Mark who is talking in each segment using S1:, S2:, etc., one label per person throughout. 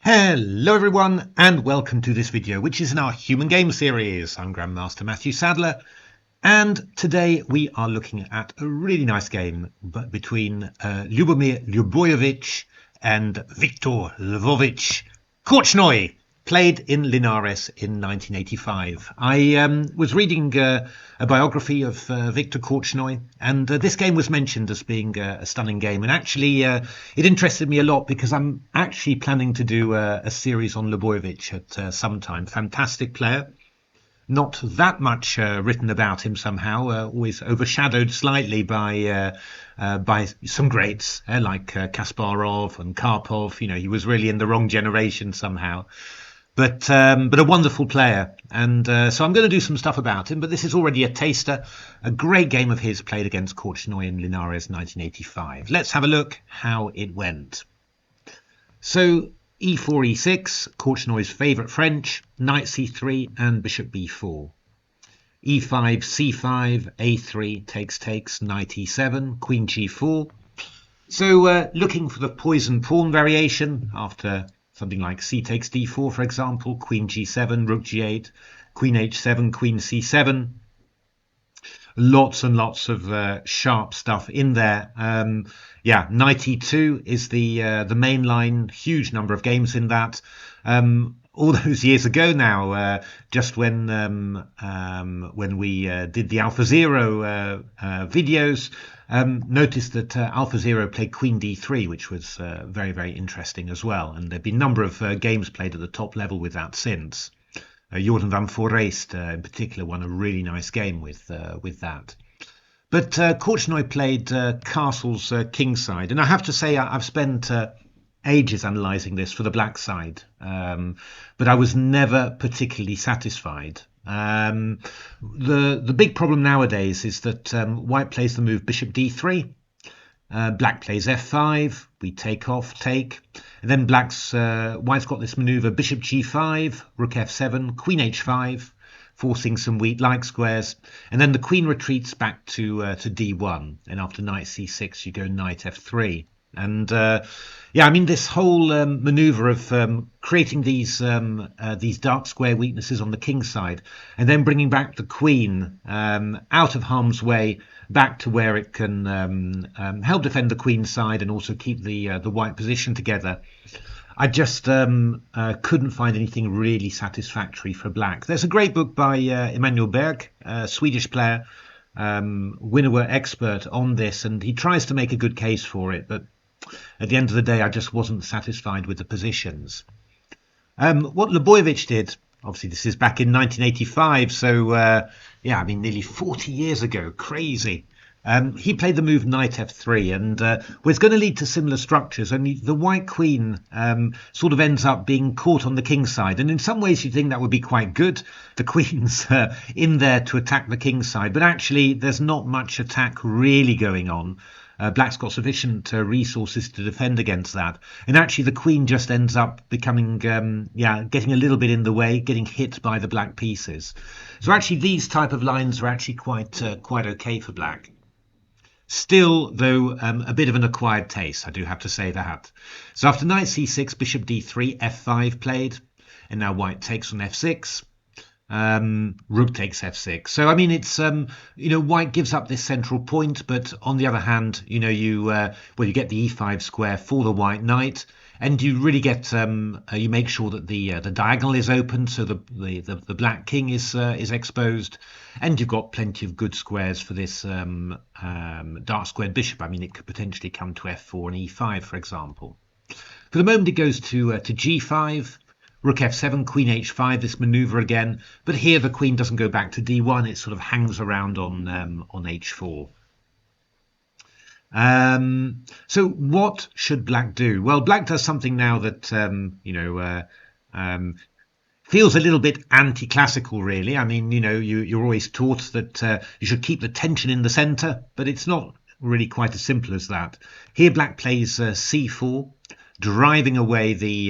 S1: Hello everyone and welcome to this video, which is in our Human Game series. I'm Grandmaster Matthew Sadler, and today we are looking at a really nice game between Ljubomir Ljubojevic and Viktor Ljubojevic-Kortchnoi, played in Linares in 1985. I was reading a biography of Viktor Kortchnoi, and this game was mentioned as being a stunning game. And actually, it interested me a lot because I'm actually planning to do a series on Ljubojevic at some time. Fantastic player. Not that much written about him somehow, always overshadowed slightly by some greats like Kasparov and Karpov. You know, he was really in the wrong generation somehow. But a wonderful player, and so I'm going to do some stuff about him. But this is already a taster, a great game of his played against Kortchnoi in Linares 1985. Let's have a look how it went. So e4, e6, Kortchnoi's favourite French, knight c3 and bishop b4. e5, c5, a3, takes, knight e7, queen g4. So looking for the poison pawn variation after something like c takes d4, for example, queen g7, rook g8, queen h7, queen c7. Lots and lots of sharp stuff in there. Yeah, knight e2 is the main line. Huge number of games in that. All those years ago now, just when we did the AlphaZero videos, noticed that AlphaZero played Queen d3, which was very, very interesting as well. And there have been a number of games played at the top level with that since. Jordan van Foreest, in particular, won a really nice game with that. But Kortchnoi played castles kingside, and I have to say I've spent ages analysing this for the black side, but I was never particularly satisfied. The big problem nowadays is that white plays the move bishop d3, black plays f5, we take, and then white's got this maneuver bishop g5, rook f7, queen h5, forcing some weak like squares, and then the queen retreats back to d1, and after knight c6 you go knight f3. And yeah, I mean, this whole maneuver of creating these dark square weaknesses on the king side, and then bringing back the queen out of harm's way, back to where it can help defend the queen side and also keep the white position together. I just couldn't find anything really satisfactory for black. There's a great book by Emanuel Berg, a Swedish player, winner expert on this, and he tries to make a good case for it, but at the end of the day, I just wasn't satisfied with the positions. What Ljubojevic did, obviously this is back in 1985, so yeah, I mean nearly 40 years ago, crazy. He played the move knight f3, and was going to lead to similar structures, only the white queen sort of ends up being caught on the king side, and in some ways you think that would be quite good. The queen's in there to attack the king side, but actually there's not much attack really going on. Black's got sufficient resources to defend against that, and actually the queen just ends up becoming getting a little bit in the way, getting hit by the black pieces. So actually these type of lines are actually quite okay for black. Still, though, a bit of an acquired taste, I do have to say that. So after knight c6, bishop d3, f5 played, and now white takes on f6. Rook takes f6. So I mean, it's white gives up this central point, but on the other hand, you get the e5 square for the white knight, and you really get you make sure that the diagonal is open, so the black king is exposed, and you've got plenty of good squares for this dark squared bishop. I mean, it could potentially come to f4 and e5, for example. For the moment, it goes to g5. Rook f7, queen h5, this maneuver again, but here the queen doesn't go back to d1, it sort of hangs around on h4. So what should black do? Well, black does something now that feels a little bit anti-classical, really. I mean, you're always taught that you should keep the tension in the center, but it's not really quite as simple as that. Here black plays c4. driving away the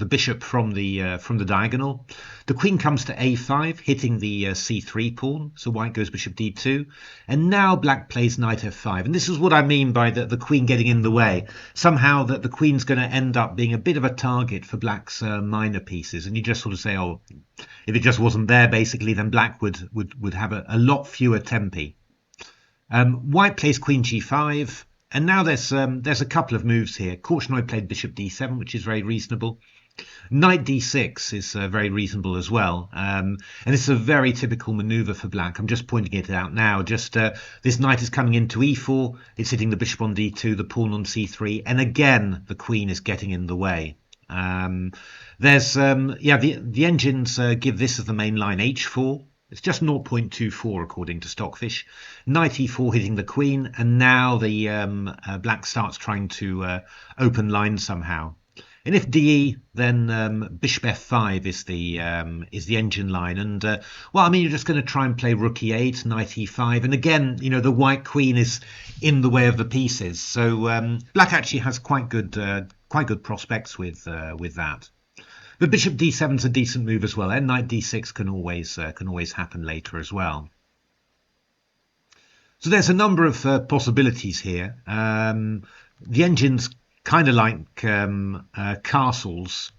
S1: bishop from the diagonal. The queen comes to a5, hitting the c3 pawn. So white goes bishop d2, and now black plays knight f5. And this is what I mean by the queen getting in the way. Somehow that the queen's going to end up being a bit of a target for black's minor pieces, and you just sort of say, oh, if it just wasn't there, basically, then black would have a lot fewer tempi. White plays queen g5. And now there's a couple of moves here. Kortchnoi played bishop d7, which is very reasonable. Knight d6 is very reasonable as well. And it's a very typical maneuver for black. I'm just pointing it out now. Just this knight is coming into e4. It's hitting the bishop on d2, the pawn on c3. And again, the queen is getting in the way. The engines give this as the main line, h4. It's just 0.24 according to Stockfish. Knight e4 hitting the queen, and now the black starts trying to open lines somehow. And if de, then bishop f5 is the engine line. And well, I mean, you're just going to try and play rook e8, knight e5, and again, you know, the white queen is in the way of the pieces. So black actually has quite good prospects with that. But bishop d7 is a decent move as well, and knight d6 can always happen later as well. So there's a number of possibilities here. The engine's kind of like castles,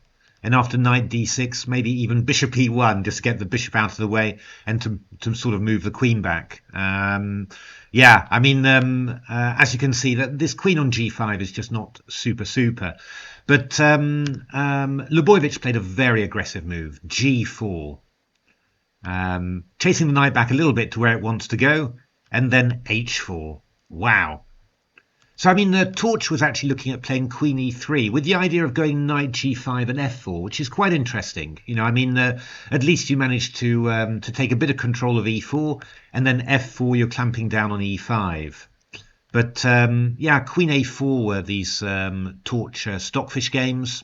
S1: and after knight d6, maybe even bishop e1, just to get the bishop out of the way and to sort of move the queen back. Yeah, I mean, as you can see, that this queen on g5 is just not super. But Ljubojevic played a very aggressive move, g4, chasing the knight back a little bit to where it wants to go, and then h4. Wow. So, I mean, Torch was actually looking at playing queen e3 with the idea of going knight g5 and f4, which is quite interesting. You know, I mean, at least you managed to take a bit of control of e4, and then f4 you're clamping down on e5. But yeah, queen a4 were these Torch Stockfish games,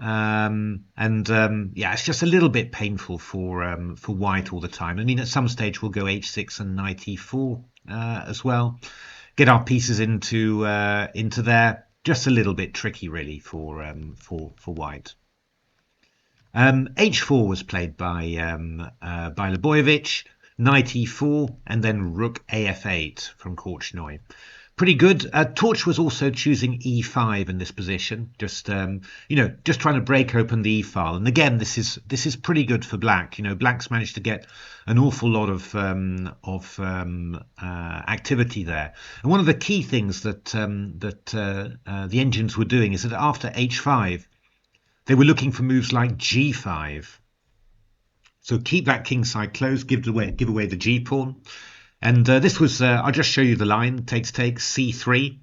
S1: and yeah, it's just a little bit painful for white all the time. I mean, at some stage we'll go h6 and knight e4 as well. Get our pieces into there. Just a little bit tricky, really, for white. h4 was played by Ljubojevic, knight e4, and then rook af8 from Kortchnoi. Pretty good. Torch was also choosing e5 in this position, just you know, just trying to break open the e-file. And again, this is pretty good for black. You know, black's managed to get an awful lot of activity there. And one of the key things that the engines were doing is that after h5, they were looking for moves like g5. So keep that king side closed, give away the g pawn. And this was, I'll just show you the line, takes, c3.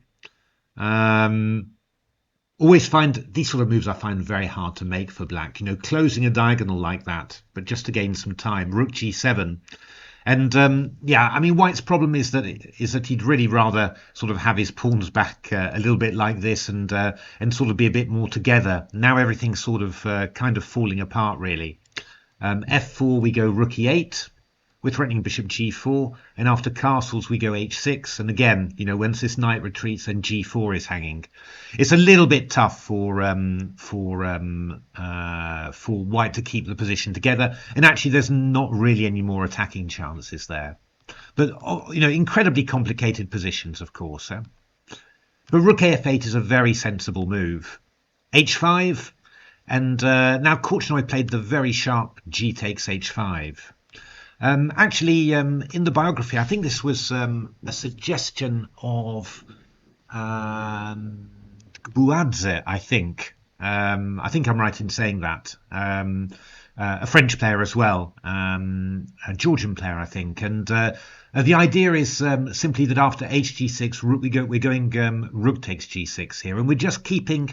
S1: Always find, these sort of moves I find very hard to make for black. You know, closing a diagonal like that, but just to gain some time. Rook g7. And yeah, I mean, white's problem is that he'd really rather sort of have his pawns back a little bit like this and sort of be a bit more together. Now everything's sort of kind of falling apart, really. f4, we go rook e8. We're threatening bishop g4, and after castles we go h6. And again, you know, once this knight retreats, then g4 is hanging. It's a little bit tough for white to keep the position together. And actually, there's not really any more attacking chances there. But you know, incredibly complicated positions, of course. But rook af8 is a very sensible move. h5, and now Kortchnoi played the very sharp g takes h5. Actually, in the biography, I think this was a suggestion of Buadze, I think. I think I'm right in saying that. A French player as well, a Georgian player, I think. And the idea is simply that after hg6, we're going rook takes g6 here. And we're just keeping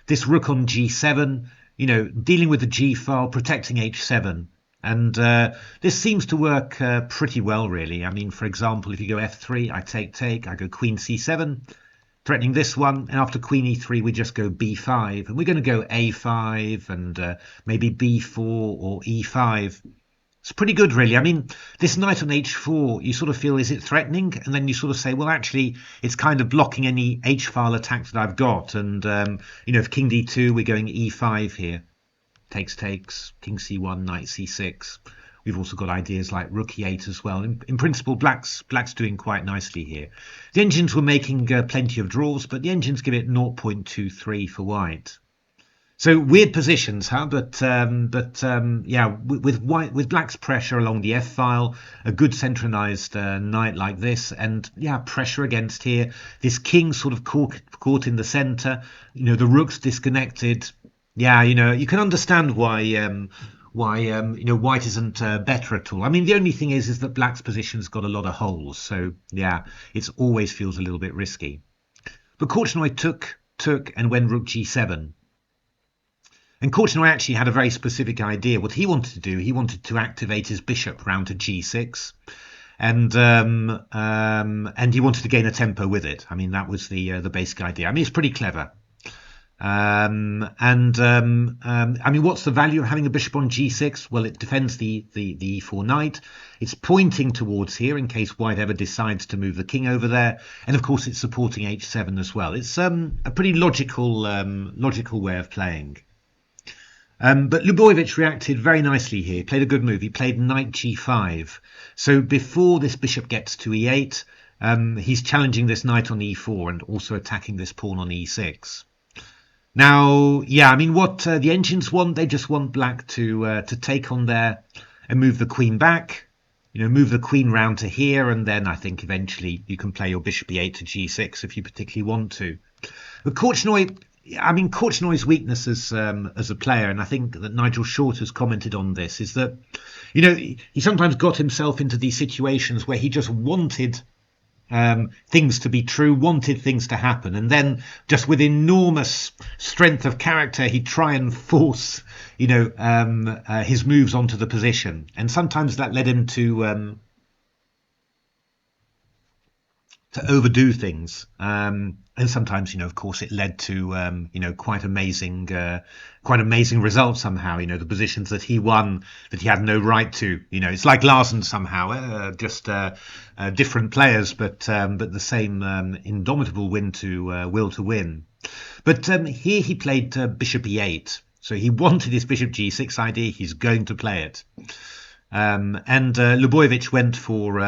S1: this rook on g7, you know, dealing with the g file, protecting h7. And this seems to work pretty well, really. I mean, for example, if you go f3, I take, I go queen c7, threatening this one. And after queen e3, we just go b5. And we're going to go a5 and maybe b4 or e5. It's pretty good, really. I mean, this knight on h4, you sort of feel, is it threatening? And then you sort of say, well, actually, it's kind of blocking any h-file attack that I've got. And, if king d2, we're going e5 here. Takes, king c1, knight c6. We've also got ideas like rook e8 as well. In principle, black's doing quite nicely here. The engines were making plenty of draws, but the engines give it 0.23 for white. So weird positions, huh? But yeah, with black's pressure along the f file, a good centralized knight like this, and yeah, pressure against here. This king sort of caught in the center. The rook's disconnected. Yeah, you can understand why white isn't better at all. I mean, the only thing is that black's position's got a lot of holes. So yeah, it always feels a little bit risky. But Kortchnoi took and went rook g7. And Kortchnoi actually had a very specific idea. What he wanted to do, he wanted to activate his bishop round to g6, and he wanted to gain a tempo with it. I mean, that was the basic idea. I mean, it's pretty clever. I mean, what's the value of having a bishop on g6? Well, it defends the e4 knight. It's pointing towards here in case white ever decides to move the king over there, and of course, it's supporting h7 as well. It's a pretty logical way of playing. But Ljubojevic reacted very nicely here. He played a good move. He played knight g5. So before this bishop gets to e8, he's challenging this knight on e4 and also attacking this pawn on e6. Now, yeah, I mean, what the engines want, they just want black to take on there and move the queen back. Move the queen round to here, and then I think eventually you can play your bishop e8 to g6 if you particularly want to. But Kortchnoi's weakness as a player, and I think that Nigel Short has commented on this, is that he sometimes got himself into these situations where he just wanted things to be true, wanted things to happen, and then just with enormous strength of character, he'd try and force his moves onto the position, and sometimes that led him to overdo things, and sometimes of course it led to quite amazing results somehow. The positions that he won that he had no right to. It's like Larsen somehow, just different players, but the same indomitable will to win. But here he played bishop e8, so he wanted his bishop g6 idea. He's going to play it. And Ljubojevic went for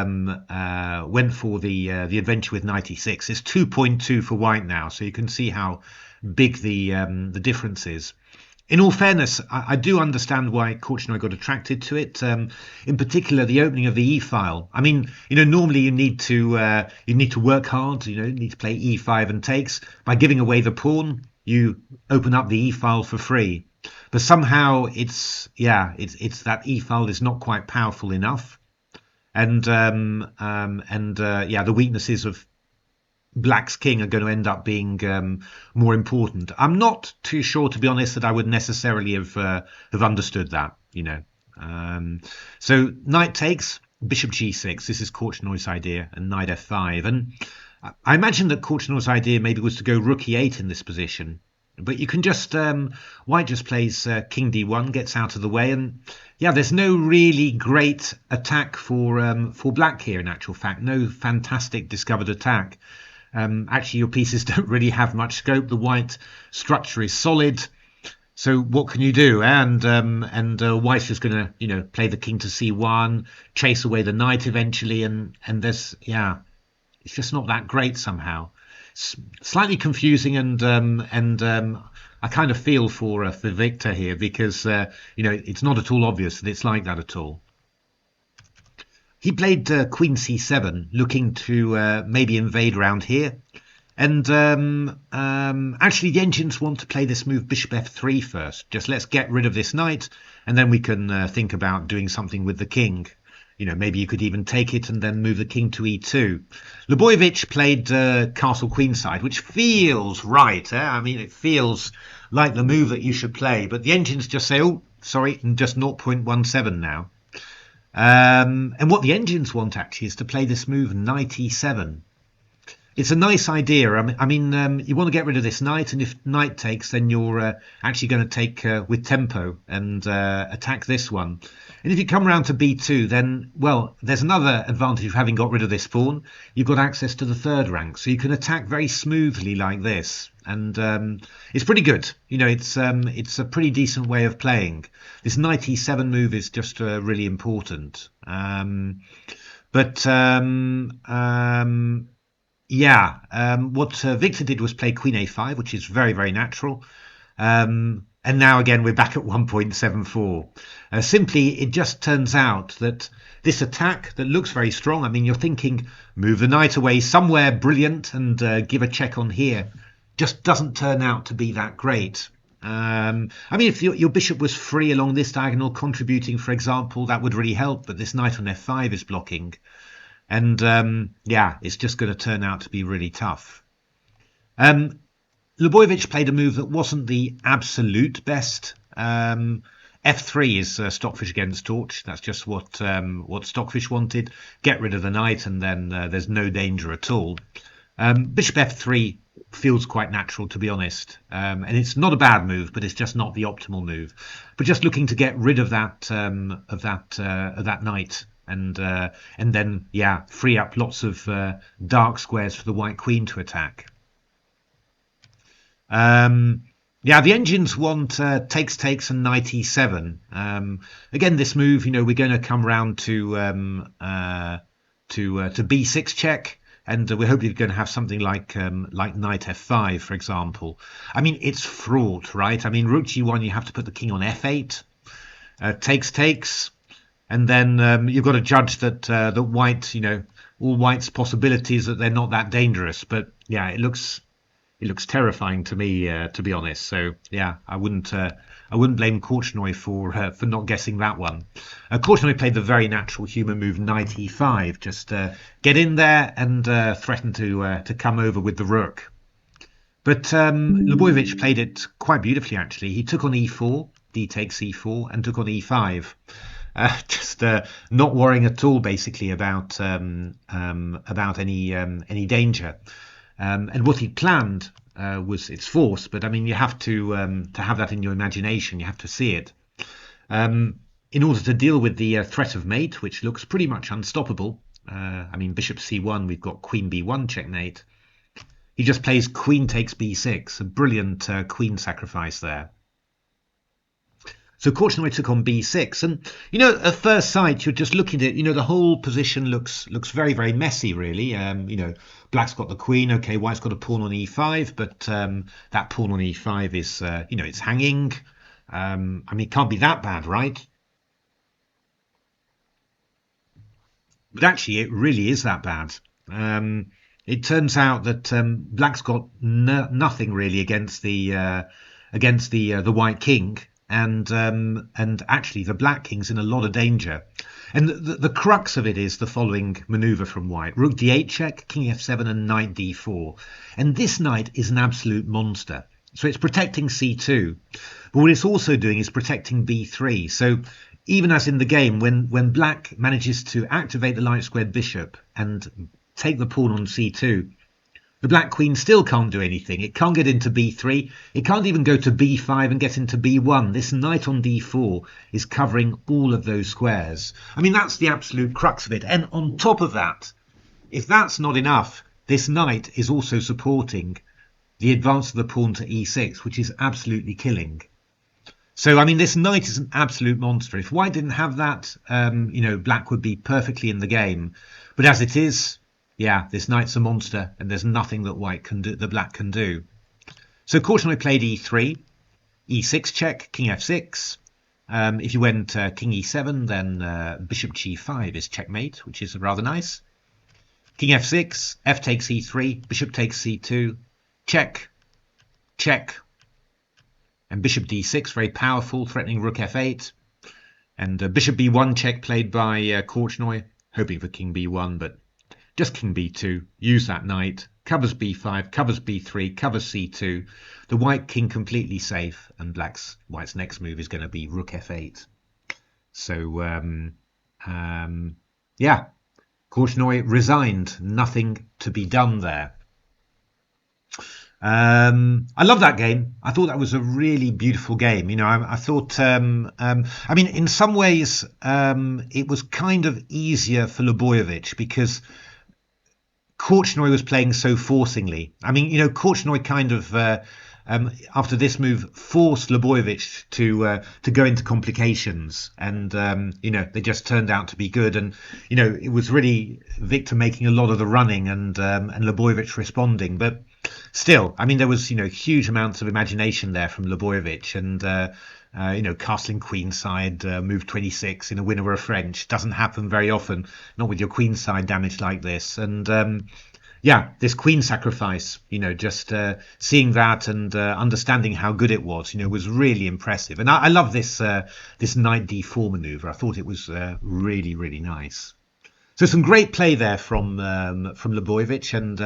S1: the adventure with knight e6. It's 2.2 for white now, so you can see how big the difference is. In all fairness, I do understand why Kortchnoi got attracted to it. In particular, the opening of the e file. I mean, normally you need to work hard. You need to play e5 and takes. By giving away the pawn, you open up the e file for free. But somehow it's that e file is not quite powerful enough, and the weaknesses of black's king are going to end up being more important. I'm not too sure, to be honest, that I would necessarily have understood that. So knight takes, bishop g6. This is Kortchnoi's idea, and knight f5. And I imagine that Kortchnoi's idea maybe was to go rook e8 in this position. But you can just, white just plays king d1, gets out of the way, and yeah, there's no really great attack for black here in actual fact. No fantastic discovered attack. Actually, your pieces don't really have much scope. The white structure is solid, so what can you do? And white's just going to, play the king to c1, chase away the knight eventually, and there's, yeah, it's just not that great somehow. Slightly confusing, and I kind of feel for Viktor here, because it's not at all obvious that it's like that at all. He played queen c7, looking to maybe invade around here, and actually the engines want to play this move bishop f3 first. Just let's get rid of this knight, and then we can think about doing something with the king. Maybe you could even take it and then move the king to e2. Ljubojevic played castle queenside, which feels right. I mean, it feels like the move that you should play. But the engines just say, oh, sorry, and just 0.17 now. And what the engines want, actually, is to play this move knight e7. It's a nice idea. You want to get rid of this knight, and if knight takes, then you're actually going to take with tempo and attack this one. And if you come around to b2, then, well, there's another advantage of having got rid of this pawn. You've got access to the third rank, so you can attack very smoothly like this. And it's pretty good. You know, it's a pretty decent way of playing. This knight e7 move is just really important. What Viktor did was play queen a5, which is very, very natural. And now again, we're back at 1.74. Simply, it just turns out that this attack that looks very strong, I mean, you're thinking, move the knight away somewhere brilliant and give a check on here, just doesn't turn out to be that great. I mean, if your bishop was free along this diagonal, contributing, for example, that would really help, but this knight on f5 is blocking. And it's just going to turn out to be really tough. Ljubojevic played a move that wasn't the absolute best. F3 is Stockfish against Torch. That's just what Stockfish wanted. Get rid of the knight, and then there's no danger at all. Bishop F3 feels quite natural, to be honest, and it's not a bad move, but it's just not the optimal move. But just looking to get rid of that knight. And then free up lots of dark squares for the white queen to attack. The engines want takes and knight e7. Again, this move, you know, we're going to come round to b6 check, and we're hoping going to have something like knight f5, for example. I mean, it's fraught, right? I mean, rook g1, you have to put the king on f8. Takes. And then you've got to judge that that white, you know, all white's possibilities, that they're not that dangerous. But yeah, it looks terrifying to me, to be honest. So yeah, I wouldn't blame Kortchnoi for not guessing that one. Kortchnoi played the very natural human move knight e5, just get in there and threaten to come over with the rook. But Ljubojevic played it quite beautifully, actually. He took on e4, d takes e4, and took on e5. Just not worrying at all, basically, about any danger. And what he planned was its force, but I mean, you have to have that in your imagination. You have to see it in order to deal with the threat of mate, which looks pretty much unstoppable. I mean, bishop c1, we've got queen b1 checkmate. He just plays queen takes b6, a brilliant queen sacrifice there. So Kortchnoi took on b6, and you know, at first sight, you're just looking at it. You know, the whole position looks very, very messy, really. You know, black's got the queen. Okay, white's got a pawn on e5, but that pawn on e5 is, you know, it's hanging. I mean, it can't be that bad, right? But actually, it really is that bad. It turns out that black's got nothing really against the white king. And actually the black king's in a lot of danger. And the crux of it is the following maneuver from white. Rook d8 check, king f7 and knight d4. And this knight is an absolute monster. So it's protecting c2. But what it's also doing is protecting b3. So even as in the game, when black manages to activate the light squared bishop and take the pawn on c2, the black queen still can't do anything. It can't get into b3. It can't even go to b5 and get into b1. This knight on d4 is covering all of those squares. I mean, that's the absolute crux of it. And on top of that, if that's not enough, this knight is also supporting the advance of the pawn to e6, which is absolutely killing. So, I mean, this knight is an absolute monster. If white didn't have that, you know, black would be perfectly in the game. But as it is, yeah, this knight's a monster, and there's nothing that white can do, that black can do. So Kortchnoi played e3, e6 check, king f6. If you went king e7, then bishop g5 is checkmate, which is rather nice. King f6, f takes e3, bishop takes c2, check, check, and bishop d6, very powerful, threatening rook f8, and bishop b1 check played by Kortchnoi, hoping for king b1, but just king b2, use that knight, covers b5, covers b3, covers c2. The white king completely safe, and white's next move is going to be rook f8. So, yeah, Kortchnoi resigned, nothing to be done there. I love that game. I thought that was a really beautiful game. I thought, I mean, in some ways, it was kind of easier for Ljubojevic because Kortchnoi was playing so forcingly. I mean, Kortchnoi kind of after this move forced Ljubojevic to go into complications, and they just turned out to be good. And it was really Viktor making a lot of the running and Ljubojevic responding, but still, I mean, there was huge amounts of imagination there from Ljubojevic, and castling queenside, move 26 in a win over a French doesn't happen very often, not with your queenside damage like this. And this queen sacrifice, just seeing that and understanding how good it was really impressive. And I love this knight d4 maneuver. I thought it was really, really nice. So some great play there from Ljubojevic, and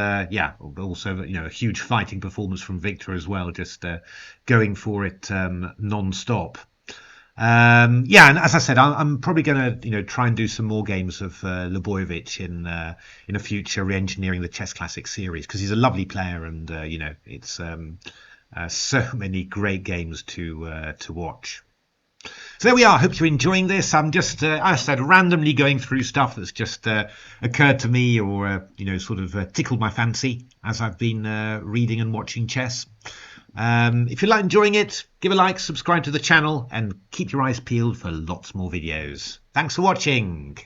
S1: also a huge fighting performance from Viktor as well, just going for it non-stop. And as I said, I'm probably going to try and do some more games of Ljubojevic in a future Reengineering the Chess Classic series, because he's a lovely player, and it's so many great games to watch. So there we are. Hope you're enjoying this. I'm just, as I said, randomly going through stuff that's just occurred to me, or sort of tickled my fancy as I've been reading and watching chess. If you're enjoying it, give a like, subscribe to the channel, and keep your eyes peeled for lots more videos. Thanks for watching.